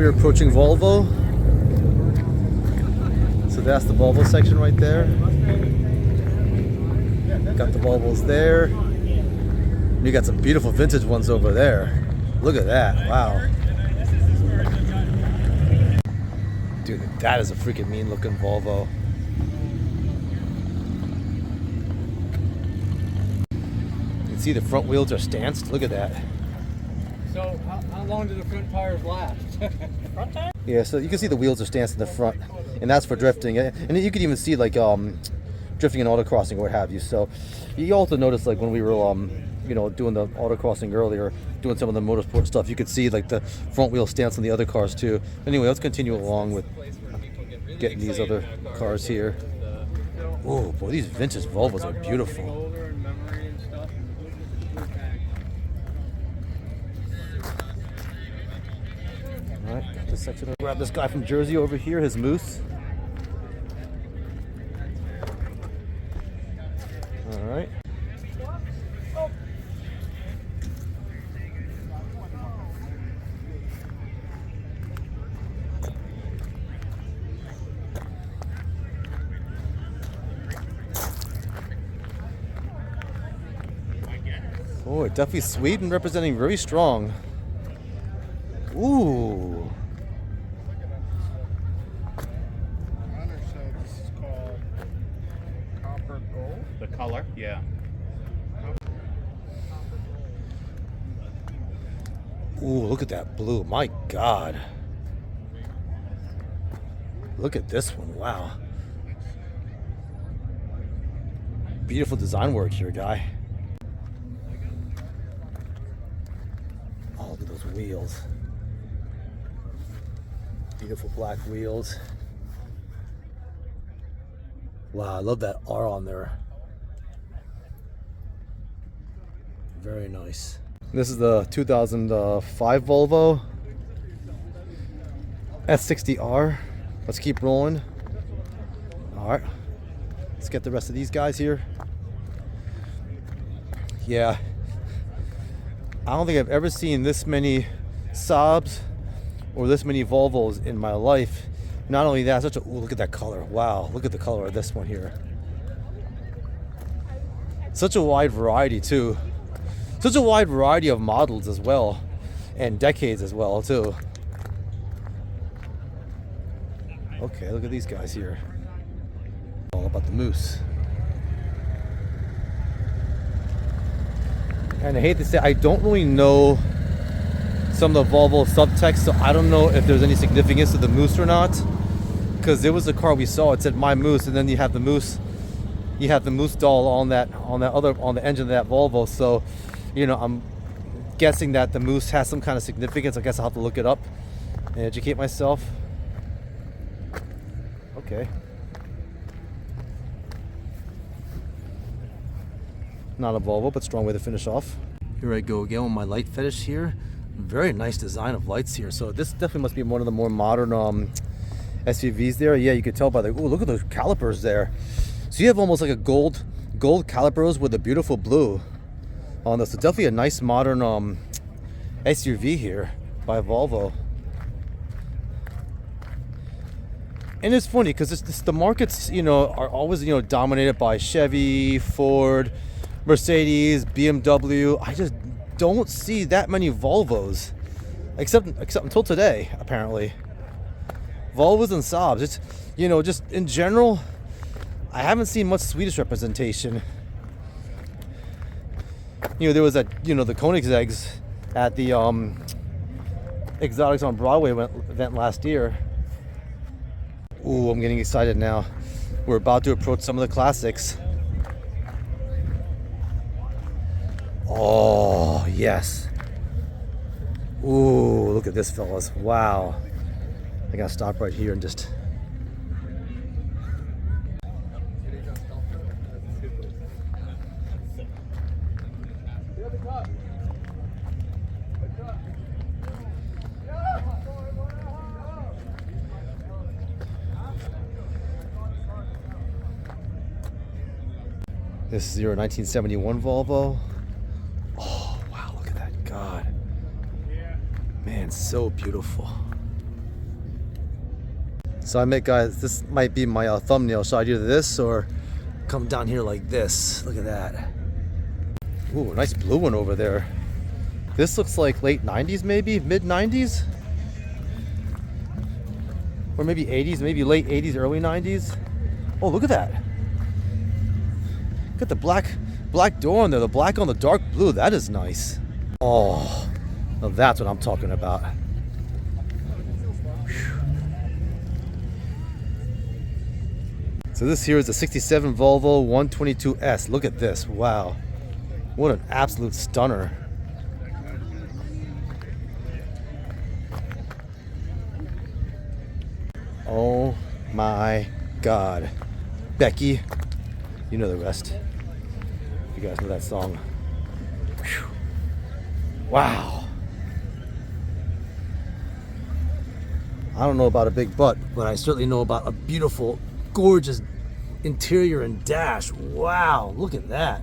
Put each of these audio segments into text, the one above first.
we're approaching Volvo. So that's the Volvo section right there. Got the Volvos there. You got some beautiful vintage ones over there. Look at that. Wow. Dude, that is a freaking mean looking Volvo. You can see the front wheels are stanced. Look at that. So how long do the front tires last? Front tires? Yeah, so you can see the wheels are stanced in the front, and that's for drifting. And you can even see like drifting and autocrossing or what have you. So you also notice like when we were you know, doing the autocrossing earlier, doing some of the motorsport stuff, you could see like the front wheel stance on the other cars too. Anyway, let's continue along with getting these other cars here. Oh boy, these vintage Volvos are beautiful. Alright, got this section. Grab this guy from Jersey over here, his Moose. Alright. Oh, definitely Sweden representing very strong. Ooh. So this is called copper gold. The color, yeah. Ooh, look at that blue. My God. Look at this one. Wow. Beautiful design work here, guy. Oh, look at those wheels. Beautiful black wheels. Wow, I love that R on there. Very nice. This is the 2005 Volvo S60R. Let's keep rolling. All right, let's get the rest of these guys here. Yeah, I don't think I've ever seen this many Saabs or this many Volvos in my life. Not only that, such a, ooh, look at that color. Wow, look at the color of this one here. Such a wide variety too. Such a wide variety of models as well, and decades as well too. Okay, look at these guys here. All about the Moose. And I hate to say, I don't really know some of the Volvo subtext, so I don't know if there's any significance to the Moose or not. Because there was a car we saw, it said "My Moose," and then you have the Moose, doll on the engine of that Volvo. So, you know, I'm guessing that the Moose has some kind of significance. I guess I'll have to look it up and educate myself. Okay. Not a Volvo, but strong way to finish off. Here I go again with my light fetish here. Very nice design of lights here. So this definitely must be one of the more modern SUVs there. Yeah, you could tell by the, ooh, look at those calipers there. So you have almost like a gold calipers with a beautiful blue on this. So definitely a nice modern SUV here by Volvo. And it's funny because the markets, you know, are always, you know, dominated by Chevy, Ford, Mercedes, BMW. I just don't see that many Volvos, except until today, apparently. Volvos and Saabs. It's, you know, just in general, I haven't seen much Swedish representation. You know, there was that, you know, the Koenigsegg's at the Exotics on Broadway event last year. Ooh, I'm getting excited now. We're about to approach some of the classics. Oh, yes. Ooh, look at this, fellas. Wow. I gotta stop right here and just... This is your 1971 Volvo. Oh, wow, look at that. God. Man, so beautiful. So I admit, guys, this might be my thumbnail. Should I do this or come down here like this? Look at that. Ooh, nice blue one over there. This looks like late 90s maybe, mid 90s? Or maybe 80s, maybe late 80s, early 90s. Oh, look at that. Got the black door on there, the black on the dark blue. That is nice. Oh, now that's what I'm talking about. So this here is a 67 Volvo 122S. Look at this. Wow. What an absolute stunner. Oh my God. Becky, you know the rest. You guys know that song. Whew. Wow. I don't know about a big butt, but I certainly know about a beautiful, gorgeous interior and dash. Wow, look at that.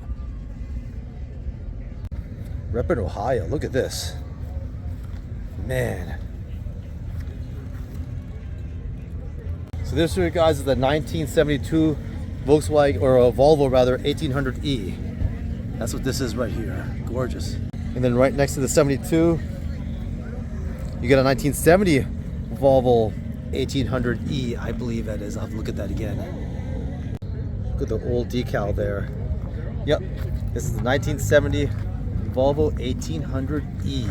Rep in Ohio, look at this. Man. So this here, guys, is the 1972 Volkswagen, or a Volvo rather, 1800E. That's what this is right here. Gorgeous. And then right next to the 72, you got a 1970 Volvo 1800E, I believe that is. I'll have to look at that again. Look at the old decal there. Yep, this is the 1970 Volvo 1800E.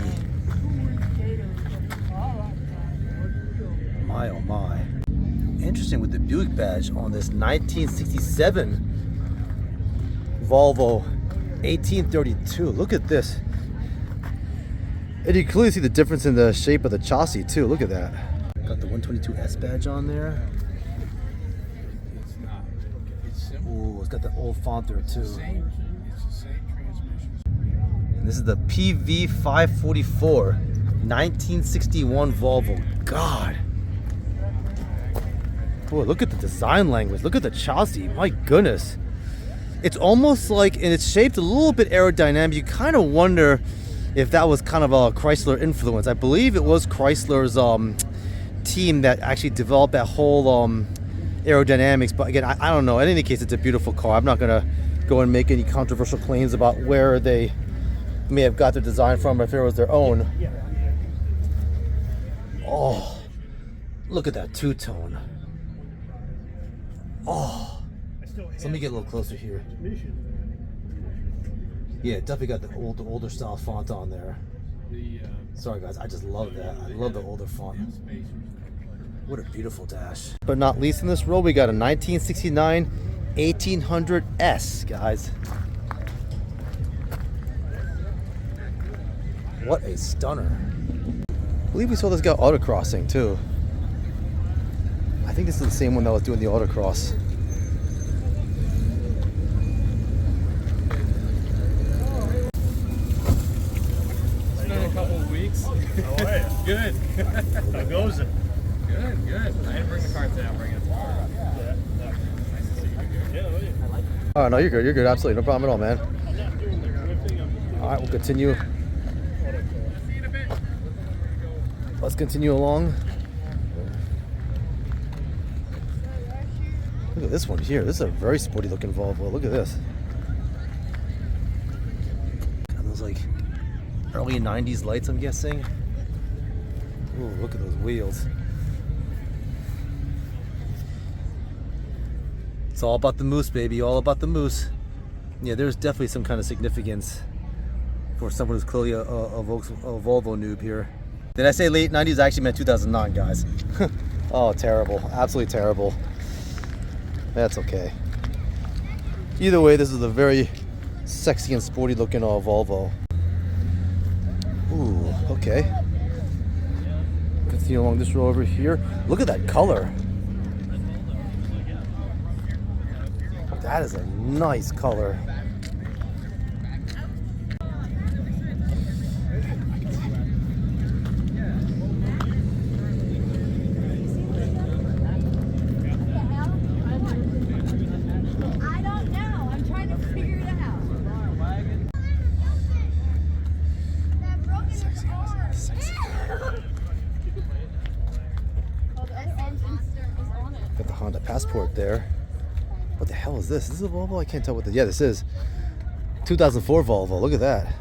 My oh my. Interesting with the Buick badge on this 1967 Volvo 1832. Look at this. And you can clearly see the difference in the shape of the chassis too. Look at that. Got the 122S badge on there. It's not. It's simple. Ooh, it's got the old font there too. It's the same transmission. And this is the PV544 1961 Volvo. God. Boy, look at the design language. Look at the chassis. My goodness. It's almost like, and it's shaped a little bit aerodynamic. You kind of wonder if that was kind of a Chrysler influence. I believe it was Chrysler's team that actually developed that whole aerodynamics. But again, I don't know. In any case, it's a beautiful car. I'm not going to go and make any controversial claims about where they may have got their design from, or if it was their own. Oh, look at that two-tone. Oh, so let me get a little closer here. Yeah, definitely got the older style font on there. Sorry guys, I just love that. I love the older font. What a beautiful dash. But not least in this row, we got a 1969 1800S, guys. What a stunner. I believe we saw this guy autocrossing too. I think this is the same one that was doing the autocross. It's been a couple of weeks. How are you? Good. How goes it? Good. I didn't bring the car today. I'll bring it tomorrow. Yeah. Nice to see you again. Yeah, oh yeah. Oh no, you're good. You're good. Absolutely, no problem at all, man. I'm not doing the drifting. I'm doing All right, we'll continue. autocross. Let's continue along. Look at this one here. This is a very sporty looking Volvo. Look at this. Got those like early 90s lights, I'm guessing. Ooh, look at those wheels. It's all about the moose, baby. All about the moose. Yeah, there's definitely some kind of significance for someone who's clearly a Volvo noob here. Did I say late 90s? I actually meant 2009, guys. Oh, terrible. Absolutely terrible. That's okay. Either way, this is a very sexy and sporty looking Volvo. Ooh, okay. Continue along this road over here. Look at that color. That is a nice color. Honda Passport there. What the hell is this? Is this a Volvo? I can't tell what this. Yeah, this is 2004 Volvo. Look at that.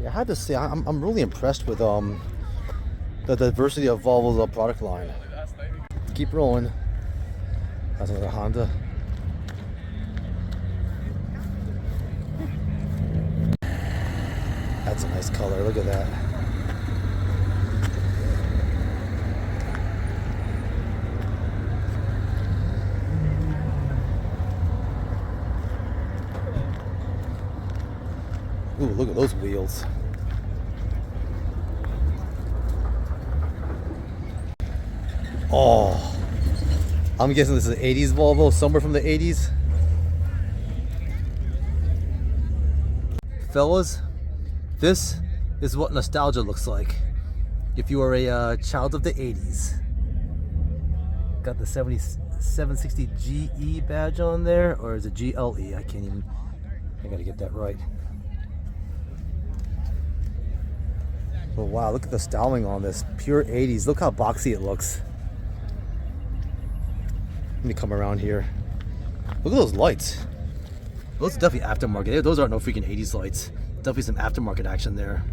Yeah, I have to say I'm really impressed with the diversity of Volvo's product line. Keep rolling. That's another Honda. That's a nice color. Look at that. Ooh, look at those wheels. Oh, I'm guessing this is an 80s Volvo, somewhere from the 80s. Fellas, this is what nostalgia looks like if you are a child of the 80s. Got the 760 GE badge on there, or is it GLE? I gotta get that right. But wow, look at the styling on this. Pure 80s. Look how boxy it looks. Let me come around here. Look at those lights. Those are definitely aftermarket. Those aren't no freaking 80s lights. Definitely some aftermarket action there.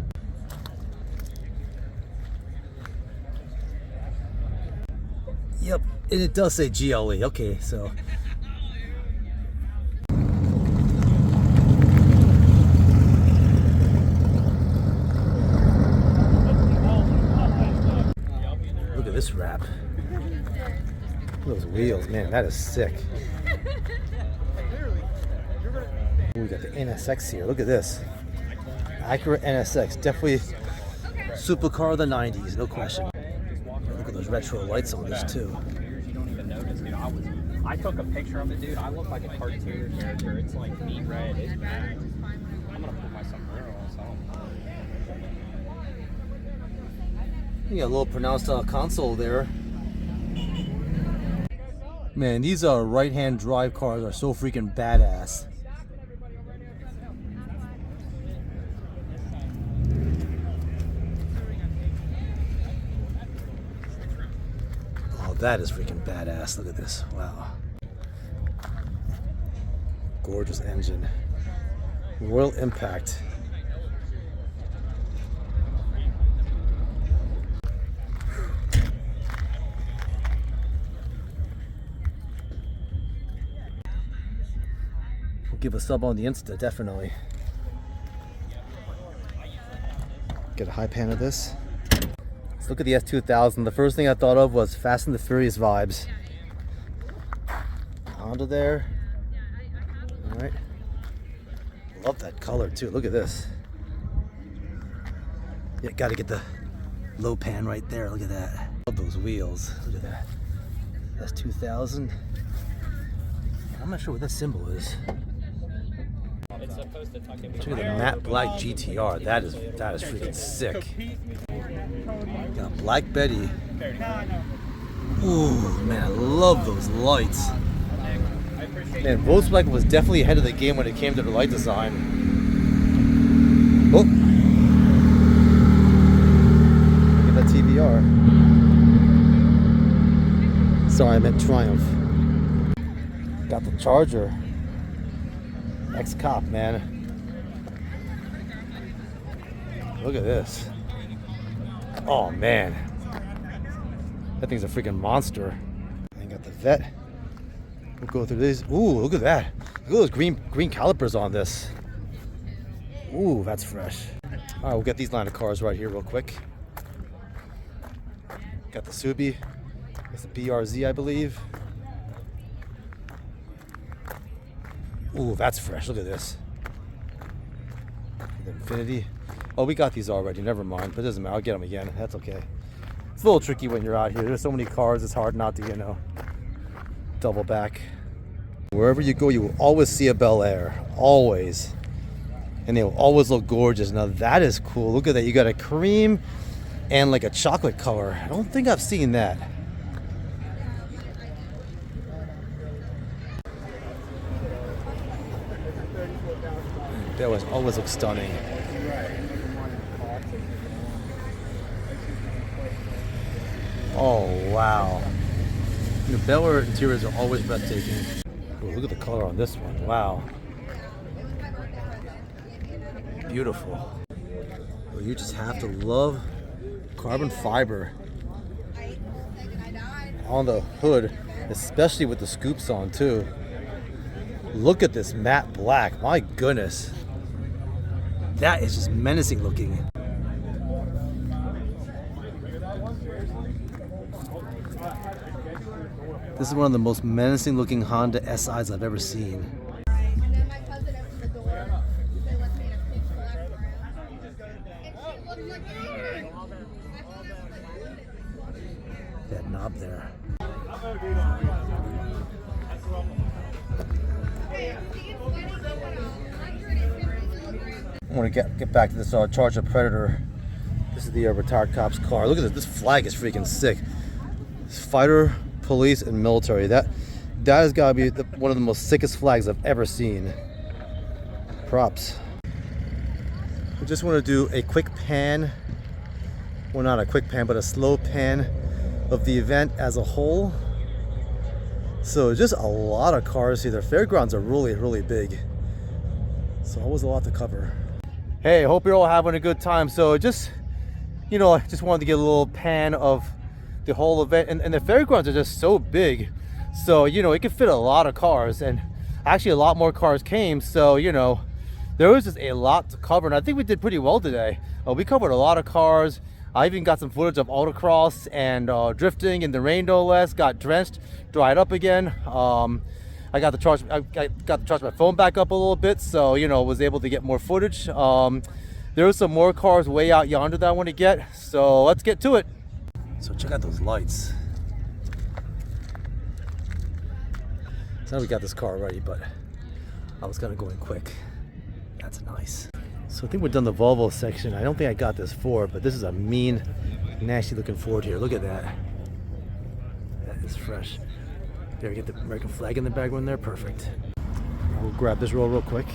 Yep, and it does say GLE. Okay, so. Look at this wrap. Look at those wheels, man, that is sick. Ooh, we got the NSX here. Look at this. Acura NSX. Definitely supercar of the 90s, no question. Look at those retro lights on this, too. You don't even notice, dude. I took a picture of it, dude. I look like a cartoon character. It's like neat red. It's bad. I'm gonna put my sombrero on. You got a little pronounced console there. Man, these right-hand drive cars are so freaking badass. Oh, that is freaking badass. Look at this. Wow. Gorgeous engine. Royal Impact. Give a sub on the Insta, definitely. Get a high pan of this. Let's look at the S2000. The first thing I thought of was Fast and the Furious vibes. Honda there. All right. Love that color too. Look at this. Yeah, got to get the low pan right there. Look at that. Love those wheels. Look at that. That's 2000. I'm not sure what that symbol is. Check out the matte black GTR. That is freaking sick. Got Black Betty. Ooh, man, I love those lights. Man, Volkswagen was definitely ahead of the game when it came to the light design. Oh, look at that TBR. Sorry, I meant Triumph. Got the Charger. Ex-cop, man. Look at this. Oh, man. That thing's a freaking monster. And got the Vet. We'll go through these. Ooh, look at that. Look at those green calipers on this. Ooh, that's fresh. All right, we'll get these line of cars right here real quick. Got the Subi. It's the BRZ, I believe. Ooh, that's fresh. Look at this. The Infinity. Oh, we got these already. Never mind. But it doesn't matter. I'll get them again. That's okay. It's a little tricky when you're out here. There's so many cars. It's hard not to, double back. Wherever you go, you will always see a Bel Air. Always. And they will always look gorgeous. Now, that is cool. Look at that. You got a cream and like a chocolate color. I don't think I've seen that. That always looks stunning. Oh wow. The Bel Air interiors are always breathtaking. Ooh, look at the color on this one. Wow. Beautiful. Well, you just have to love carbon fiber on the hood, especially with the scoops on too. Look at this matte black. My goodness. That is just menacing looking. This is one of the most menacing looking Honda SIs I've ever seen. That knob there. I want to get back to this Charger Predator. This is the retired cop's car. Look at this. This flag is freaking sick. It's fighter, police, and military. That has got to be one of the most sickest flags I've ever seen. Props. I just want to do a quick pan. Well, not a quick pan, but a slow pan of the event as a whole. So just a lot of cars here. The fairgrounds are really big. So always a lot to cover. Hey, hope you're all having a good time. So just, you know, I just wanted to get a little pan of the whole event. And the fairgrounds are just so big. So, you know, it could fit a lot of cars. And actually a lot more cars came. So, you know, there was just a lot to cover. And I think we did pretty well today. We covered a lot of cars. I even got some footage of autocross and drifting in the rain no less. Got drenched, dried up again. I got to charge my phone back up a little bit, so you know, was able to get more footage. There was some more cars way out yonder that I want to get, so let's get to it. So check out those lights. So now we got this car ready, but I was kind of going quick. That's nice. So I think we're done the Volvo section. I don't think I got this Ford, but this is a mean, nasty looking Ford here. Look at that. That is fresh. There, we get the American flag in the background there. Perfect. We'll grab this roll real quick.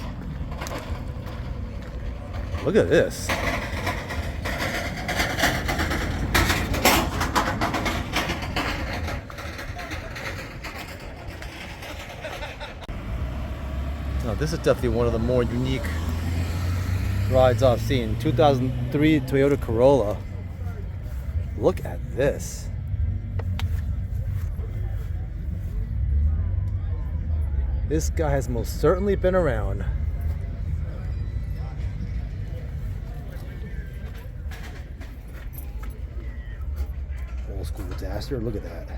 Look at this. Now, this is definitely one of the more unique rides I've seen. 2003 Toyota Corolla. Look at this. This guy has most certainly been around. Old school disaster. Look at that.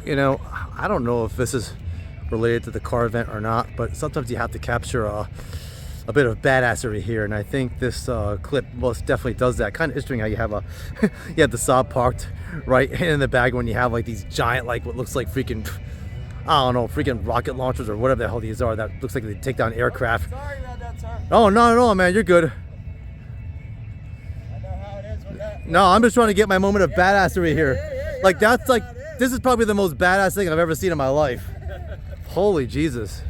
You know, I don't know if this is related to the car event or not, but sometimes you have to capture a bit of badassery here, and I think this clip most definitely does that. Kind of interesting how you have you have the Saab parked right in the bag when you have like these giant, like what looks like freaking, I don't know, freaking rocket launchers or whatever the hell these are. That looks like they take down aircraft. Sorry about that, sir. Oh, not at all, man. You're good. I know how it is with that. No, I'm just trying to get my moment of badassery here. Like that's like, this is probably the most badass thing I've ever seen in my life. Holy Jesus.